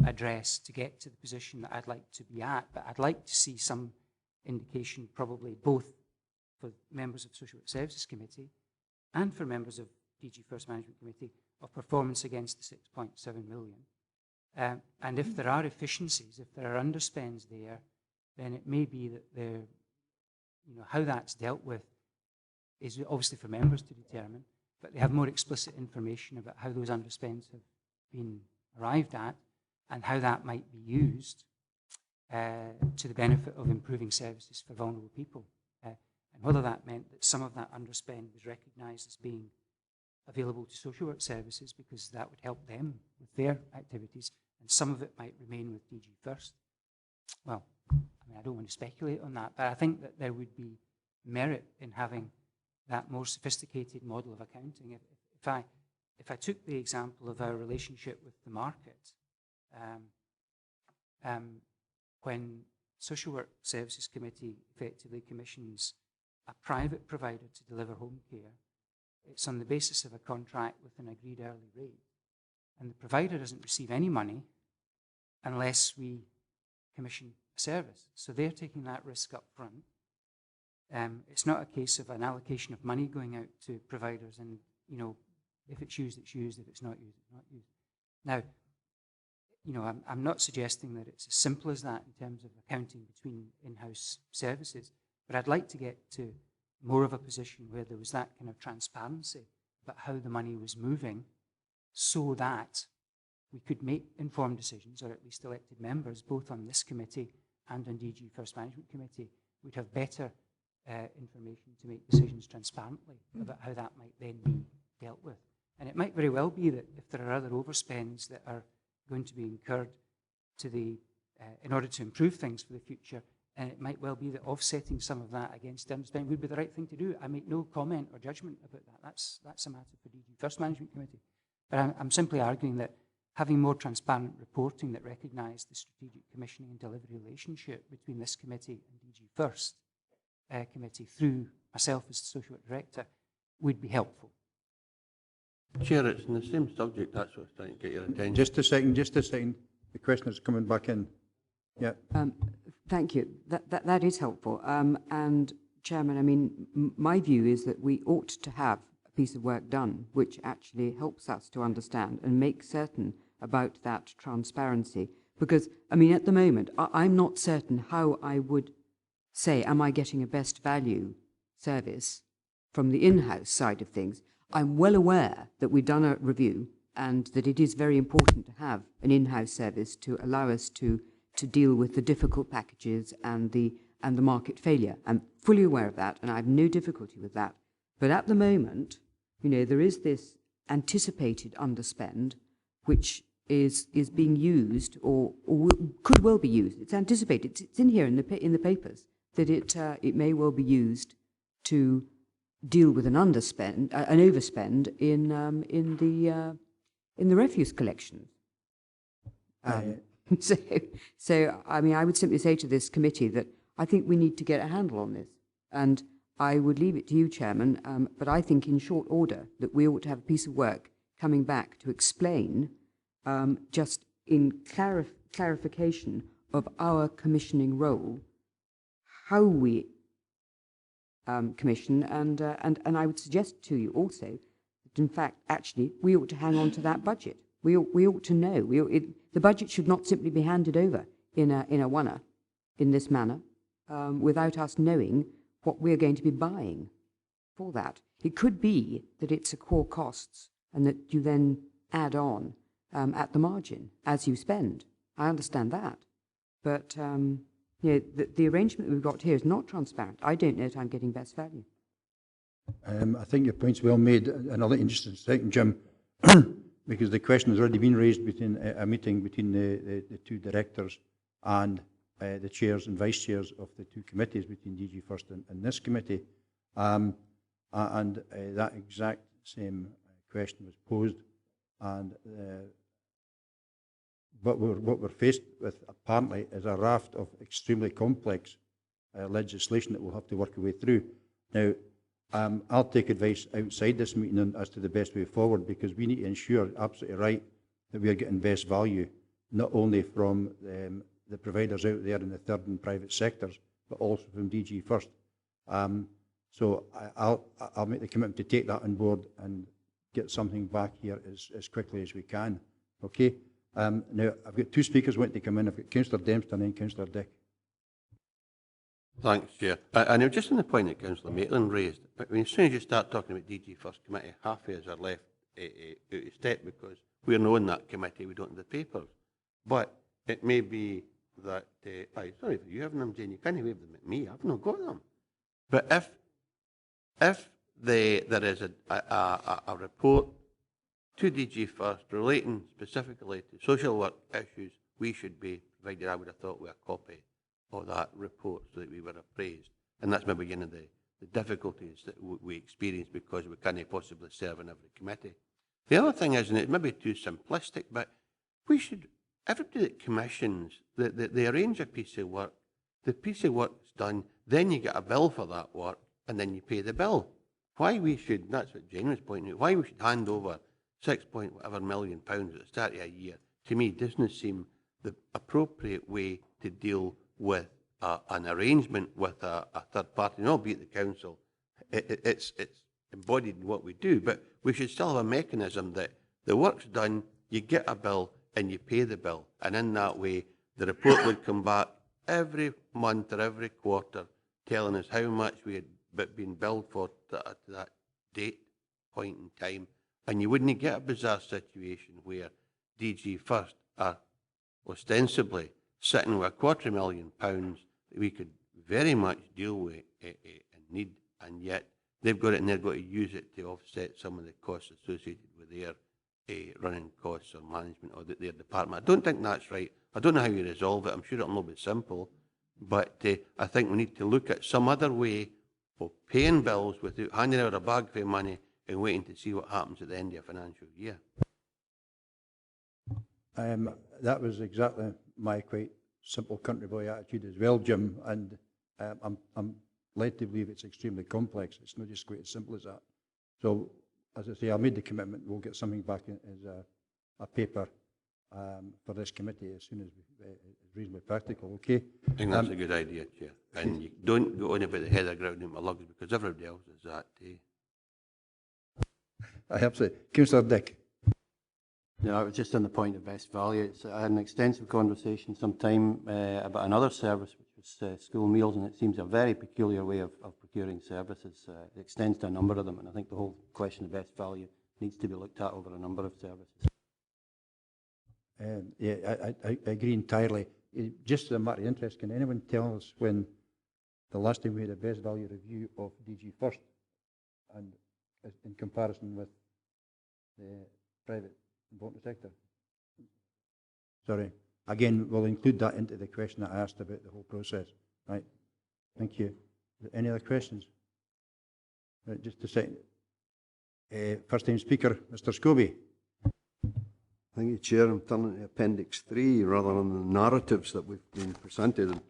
Speaker 7: address to get to the position that I'd like to be at, but I'd like to see some indication, probably both for members of Social Work Services Committee and for members of DG First Management Committee, of performance against the 6.7 million. And if there are efficiencies, if there are underspends there, then it may be that how that's dealt with is obviously for members to determine, but they have more explicit information about how those underspends have been arrived at and how that might be used to the benefit of improving services for vulnerable people. And whether that meant that some of that underspend was recognised as being available to social work services because that would help them with their activities, and some of it might remain with DG First. Well, I don't want to speculate on that, but I think that there would be merit in having that more sophisticated model of accounting. If I took the example of our relationship with the market, when Social Work Services Committee effectively commissions a private provider to deliver home care, it's on the basis of a contract with an agreed early rate. And the provider doesn't receive any money unless we commission a service. So they're taking that risk up front. It's not a case of an allocation of money going out to providers and, if it's used, it's used. If it's not used, it's not used. Now, I'm not suggesting that it's as simple as that in terms of accounting between in-house services, but I'd like to get to more of a position where there was that kind of transparency about how the money was moving so that we could make informed decisions, or at least elected members, both on this committee and on DG First Management Committee, would have better information to make decisions transparently about how that might then be dealt with. And it might very well be that if there are other overspends that are going to be incurred in order to improve things for the future, and it might well be that offsetting some of that against underspend would be the right thing to do. I make no comment or judgment about that. That's a matter for DG First Management Committee. But I'm simply arguing that having more transparent reporting that recognised the strategic commissioning and delivery relationship between this committee and DG First Committee through myself as the Social Work Director would be helpful.
Speaker 4: Chair, it's on the same subject. That's what I was trying to get your attention.
Speaker 1: Just a second. The questioner's coming back in. Yeah.
Speaker 11: Thank you. That is helpful. And Chairman, my view is that we ought to have a piece of work done which actually helps us to understand and make certain about that transparency. Because, at the moment, I'm not certain how I would say, am I getting a best value service from the in-house side of things? I'm well aware that we've done a review and that it is very important to have an in-house service to allow us to deal with the difficult packages and the market failure. I'm fully aware of that, and I have no difficulty with that. But at the moment, there is this anticipated underspend, which is being used or could well be used. It's anticipated. It's in here in the papers that it may well be used to deal with an overspend in the refuse collection. So I would simply say to this committee that I think we need to get a handle on this, and I would leave it to you, Chairman. But I think in short order that we ought to have a piece of work coming back to explain, just in clarification of our commissioning role, how we commission, and I would suggest to you also that in fact, actually, we ought to hang on to that budget. We ought to know. The budget should not simply be handed over in this manner, without us knowing what we're going to be buying for that. It could be that it's a core costs and that you then add on at the margin as you spend. I understand that. But the arrangement we've got here is not transparent. I don't know if I'm getting best value.
Speaker 1: I think your point's well made, and I'll let you just a second, Jim, because the question has already been raised between a meeting between the two directors and the chairs and vice chairs of the two committees, between DG First and this committee, and that exact same question was posed, and what we're faced with apparently is a raft of extremely complex legislation that we'll have to work our way through. Now, I'll take advice outside this meeting as to the best way forward, because we need to ensure, absolutely right, that we are getting best value, not only from the providers out there in the third and private sectors, but also from DG First. So I'll make the commitment to take that on board and get something back here as quickly as we can. Okay? Now, I've got two speakers wanting to come in. I've got Councillor Dempster and then Councillor Dick.
Speaker 4: Thanks, Chair. And just on the point that Councillor Maitland raised, as soon as you start talking about DG First Committee, half of us are left out of step because we're not in that committee, we don't have the papers. But it may be that, sorry for you having them, Jane, you can't wave them at me, I've not got them. But if there is a report to DG First relating specifically to social work issues, we should be provided, I would have thought, with a copy of that report so that we were appraised. And that's maybe one of the difficulties that we experience because we can't possibly serve in every committee. The other thing is, and it may be too simplistic, but we should, everybody that commissions, they arrange a piece of work, the piece of work's done, then you get a bill for that work, and then you pay the bill. Why we should, that's what Jane was pointing out, why we should hand over 6 point whatever million pounds at the start of a year, to me doesn't seem the appropriate way to deal with an arrangement with a third party, and albeit the council, it's embodied in what we do, but we should still have a mechanism that the work's done, you get a bill and you pay the bill, and in that way the report would come back every month or every quarter telling us how much we had been billed for to that date point in time, and you wouldn't get a bizarre situation where DG First are ostensibly sitting with £250,000 that we could very much deal with and need, and yet they've got it and they're going to use it to offset some of the costs associated with their running costs or management or their department. I don't think that's right. I don't know how you resolve it. I'm sure it'll not be simple, but I think we need to look at some other way of paying bills without handing out a bag of money and waiting to see what happens at the end of a financial year.
Speaker 1: That was exactly my quite simple country boy attitude as well, Jim, and I'm led to believe it's extremely complex. It's not just quite as simple as that. So, as I say, I made the commitment. We'll get something back as a paper for this committee as soon as it's reasonably practical, okay?
Speaker 4: I think that's a good idea, Chair. And you don't go on about the heather ground in my lugs because everybody else is that.
Speaker 1: I have to. Councillor Dick.
Speaker 6: No, it was just on the point of best value. I had an extensive conversation sometime about another service, which was school meals, and it seems a very peculiar way of procuring services. It extends to a number of them, and I think the whole question of best value needs to be looked at over a number of services.
Speaker 1: Yeah, I agree entirely. Just as a matter of interest, can anyone tell us when the last time we had a best value review of DG First, and in comparison with the private important sector? Sorry. Again, we'll include that into the question that I asked about the whole process. Right. Thank you. Any other questions? Right, just a second. First time speaker, Mr. Scobie.
Speaker 12: Thank you, Chair. I'm turning to Appendix 3 rather than the narratives that we've been presented.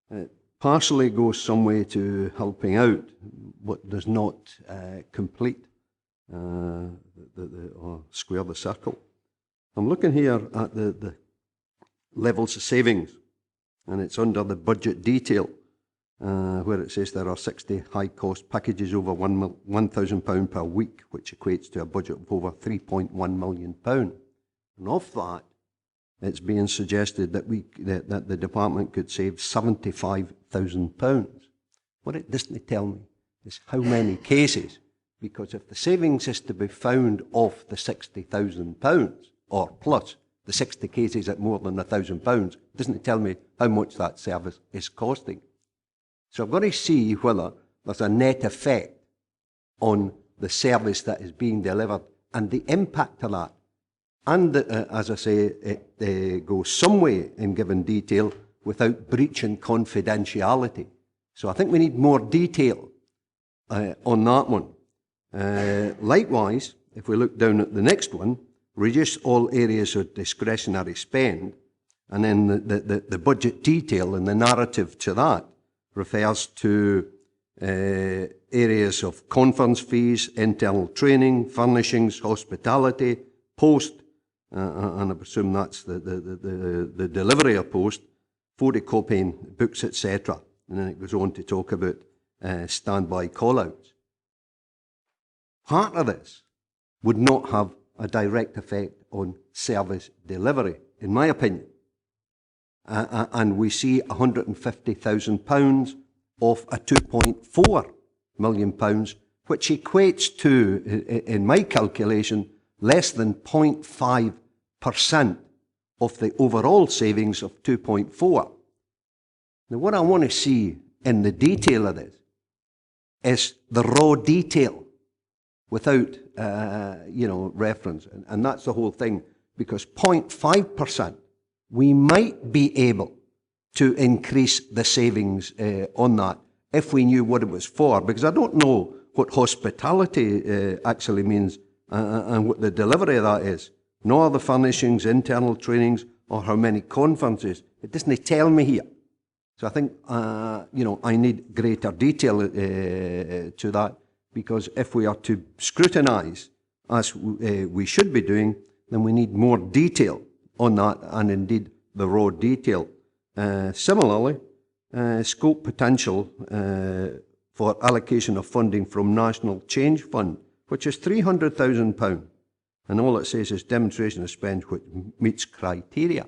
Speaker 12: It partially goes some way to helping out what does not complete or square the circle. I'm looking here at the levels of savings, and it's under the budget detail where it says there are 60 high-cost packages over £1,000 per week, which equates to a budget of over £3.1 million. And off that, it's being suggested that that the department could save £75,000. What it doesn't tell me is how many cases, because if the savings is to be found off the £60,000 or plus the 60 cases at more than £1,000, it doesn't tell me how much that service is costing. So I've got to see whether there's a net effect on the service that is being delivered and the impact of that. And as I say, it goes some way in giving detail without breaching confidentiality. So I think we need more detail on that one. Likewise, if we look down at the next one, reduce all areas of discretionary spend, and then the budget detail and the narrative to that refers to areas of conference fees, internal training, furnishings, hospitality, post, and I presume that's the delivery of post, photocopying, books, etc. And then it goes on to talk about standby call-outs. Part of this would not have a direct effect on service delivery, in my opinion. And we see £150,000 off a £2.4 million, which equates to, in my calculation, less than 0.5% of the overall savings of 2.4. Now, what I want to see in the detail of this is the raw detail without, reference. And that's the whole thing, because 0.5%, we might be able to increase the savings on that if we knew what it was for, because I don't know what hospitality actually means and what the delivery of that is, nor the furnishings, internal trainings, or how many conferences. It doesn't tell me here. So I think, I need greater detail to that, because if we are to scrutinise, as we should be doing, then we need more detail on that, and indeed the raw detail. Similarly, scope potential for allocation of funding from National Change Fund, which is £300,000, and all it says is demonstration of spend which meets criteria.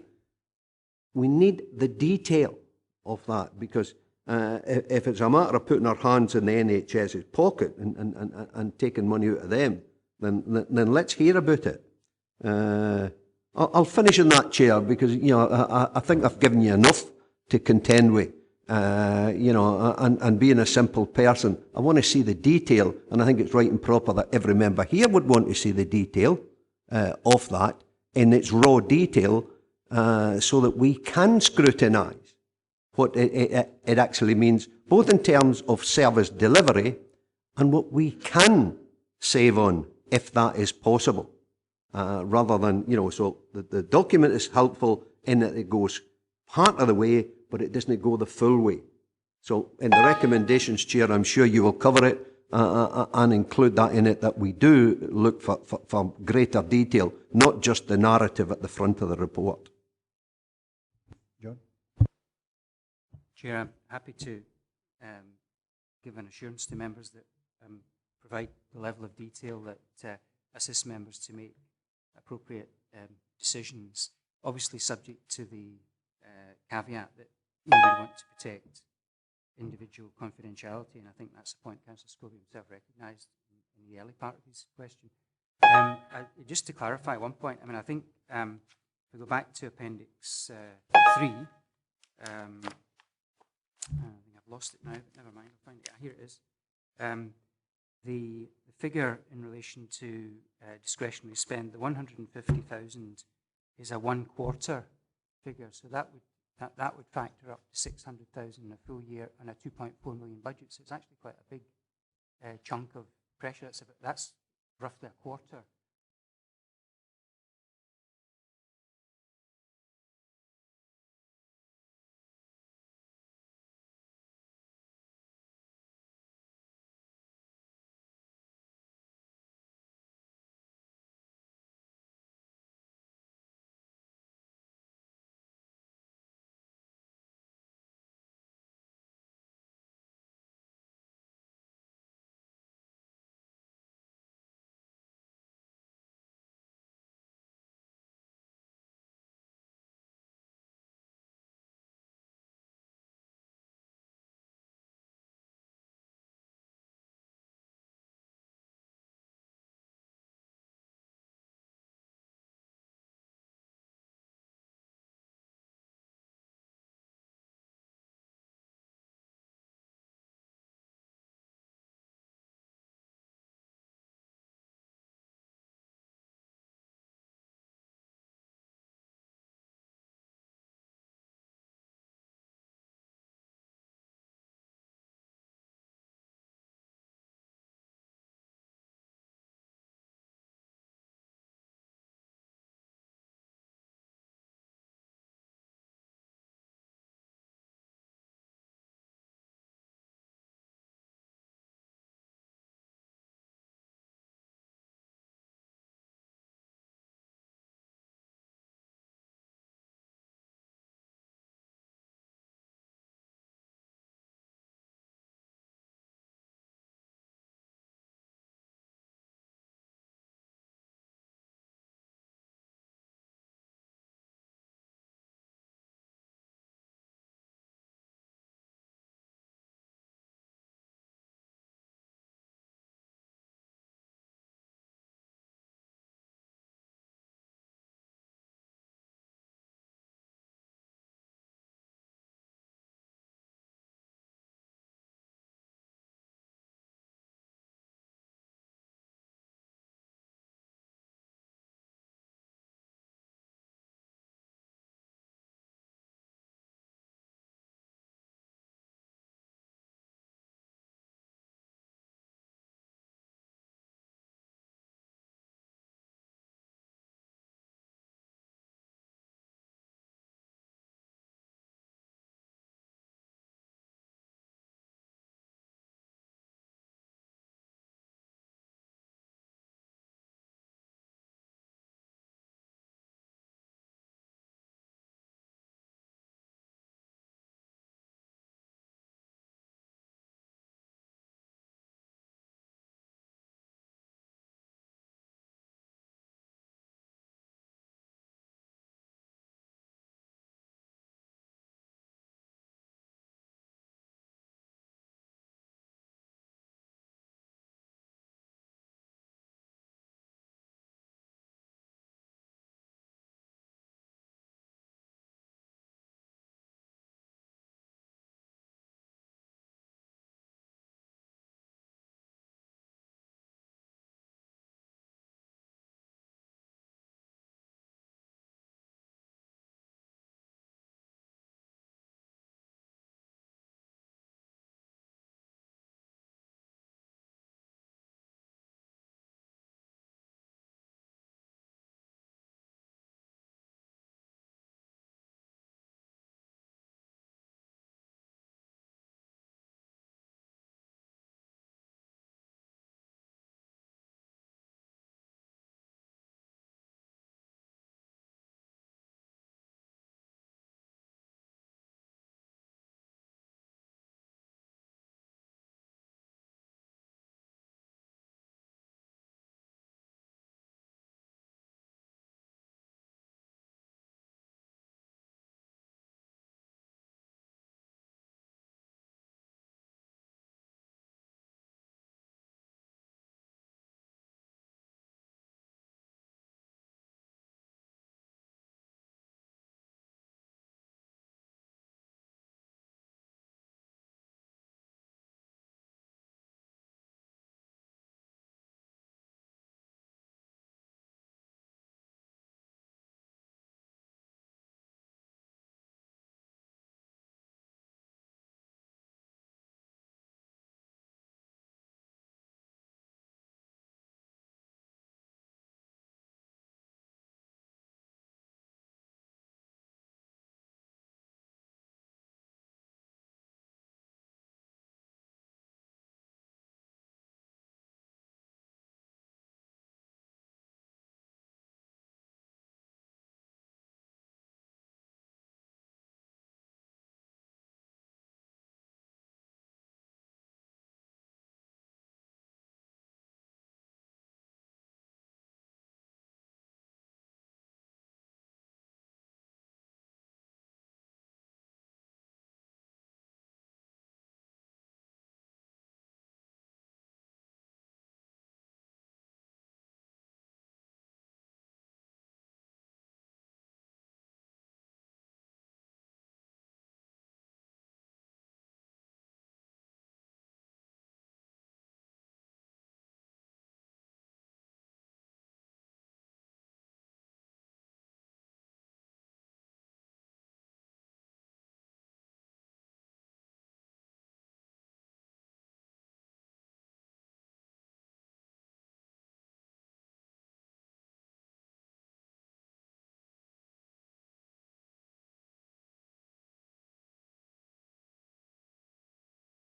Speaker 12: We need the detail of that, because if it's a matter of putting our hands in the NHS's pocket and taking money out of them, then let's hear about it. I'll finish in that, Chair, because I think I've given you enough to contend with. And being a simple person, I want to see the detail, and I think it's right and proper that every member here would want to see the detail of that in its raw detail, so that we can scrutinise what it actually means, both in terms of service delivery and what we can save on, if that is possible, rather than, so the document is helpful in that it goes part of the way, but it doesn't go the full way. So in the recommendations, Chair, I'm sure you will cover it and include that in it, that we do look for greater detail, not just the narrative at the front of the report.
Speaker 1: John?
Speaker 7: Chair, I'm happy to give an assurance to members that provide the level of detail that assists members to make appropriate decisions, obviously subject to the caveat that we want to protect individual confidentiality, and I think that's the point Councillor Scobie himself recognised in the early part of his question. Just to clarify one point, I think if we go back to Appendix 3, I think I've lost it now, but never mind, I'll find it. Here it is. The figure in relation to discretionary spend, the 150,000 is a 1/4 figure, so that would factor up to 600,000 in a full year on a 2.4 million budget. So it's actually quite a big chunk of pressure. That's roughly a quarter